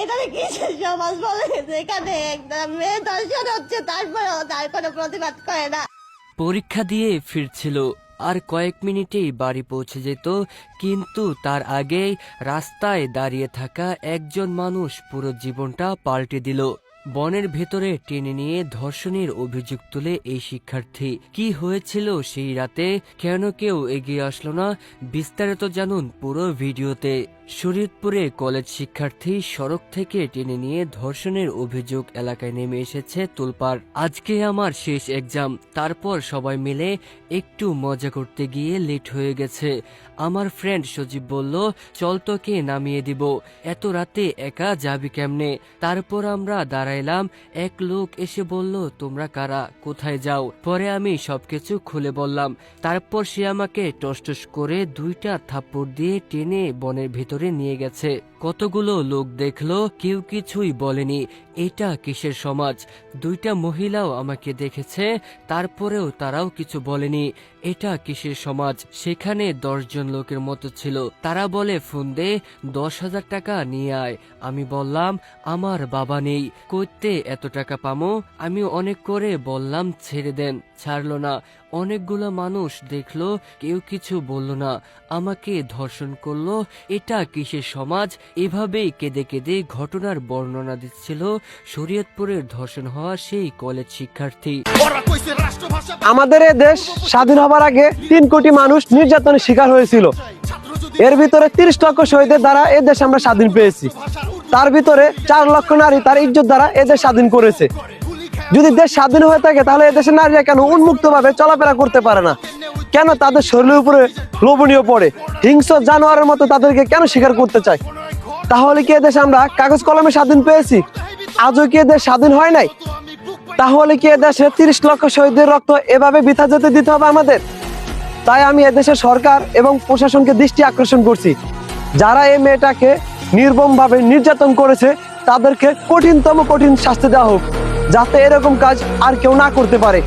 এখানে কিসের সমাজ বলে, যেখানে একটা মেয়ে ধর্ষণ হচ্ছে তারপরেও তার কোনো প্রতিবাদ করে না। পরীক্ষা দিয়ে ফিরছিল, আর কয়েক মিনিটেই বাড়ি পৌঁছে যেত, কিন্তু তার আগেই রাস্তায় দাঁড়িয়ে থাকা একজন মানুষ পুরো জীবনটা পাল্টে দিল। বনের ভেতরে টেনে নিয়ে ধর্ষণের অভিযোগ তুলে এই শিক্ষার্থী। কি হয়েছিল সেই রাতে, কেন কেউ এগিয়ে আসলো না, বিস্তারিত জানুন পুরো ভিডিওতে। শরীয়তপুরে কলেজ শিক্ষার্থী সড়ক থেকে টেনে নিয়ে ধর্ষণের অভিযোগ এলাকায় নেমে এসেছে তোলপাড়। আজকে আমার শেষ এক্সাম, তারপর সবাই মিলে একটু মজা করতে গিয়ে লেট হয়ে গেছে। আমার ফ্রেন্ড সজীব বলল, চল তোকে নামিয়ে দিব, এত রাতে একা যাবি কেমনে। তারপর আমরা দাঁড়াইলাম, এক লোক এসে বলল, তোমরা কারা, কোথায় যাও। পরে আমি সবকিছু খুলে বললাম। তারপর সে আমাকে টসটস করে 2টা থাপ্পড় দিয়ে টেনে বনের ভিতরে নিয়ে গেছে। কতগুলো লোক দেখলো, কেউ কিছুই বলেনি। এটা কিসের সমাজ? 2টা মহিলাও আমাকে দেখেছে, তারপরেও তারাও কিছু বলেনি। এটা কিসের সমাজ? সেখানে 10 জন লোকের মতো ছিল। তারা বলে, ফোন দে, 10,000 টাকা নিয়ে আয়। আমি বললাম, আমার বাবা নেই, কইতে এত টাকা পামো। আমি অনেক করে বললাম ছেড়ে দেন, ছাড়লো না। অনেকগুলো মানুষ দেখলো, কেউ কিছু বলল না, আমাকে ধর্ষণ করলো। এটা কিসের সমাজ? এভাবেই কেঁদে কেঁদে ঘটনার বর্ণনা দিচ্ছিল শরীয়তপুরের ধর্ষণ হওয়া সেই কলেজ শিক্ষার্থী। আমাদের এই দেশ স্বাধীন হবার আগে 3 কোটি মানুষ নির্যাতনের শিকার হয়েছিল। এর ভিতরে 30 লক্ষ শহীদের দ্বারা এ দেশ আমরা স্বাধীন পেয়েছি। তার ভিতরে 4 লক্ষ নারী তার ইজ্জত দ্বারা এ দেশ স্বাধীন করেছে। যদি দেশ স্বাধীন হয়ে থাকে, তাহলে এদেশের নারীরা কেন উন্মুক্ত ভাবে চলাফেরা করতে পারে না? কেন তাদের শরীরের উপরে লোভনীয় পড়ে? হিংস্র জানোয়ারের মতো তাদেরকে কেন শিকার করতে চায়? তাহলে কি এদেশ আমরা কাগজ কলমে স্বাধীন পেয়েছি? আজও কি এদেশ স্বাধীন হয় নাই? তাহলে কি এদেশে 30 লক্ষ শহীদের রক্ত এভাবে বৃথা যেতে দিতে হবে আমাদের? তাই আমি এদেশের সরকার এবং প্রশাসনকে দৃষ্টি আকর্ষণ করছি, যারা এই মেয়েটাকে নির্মমভাবে নির্যাতন করেছে তাদেরকে কঠিন শাস্তি দেওয়া হোক, যাতে এরকম কাজ আর কেউ না করতে পারে।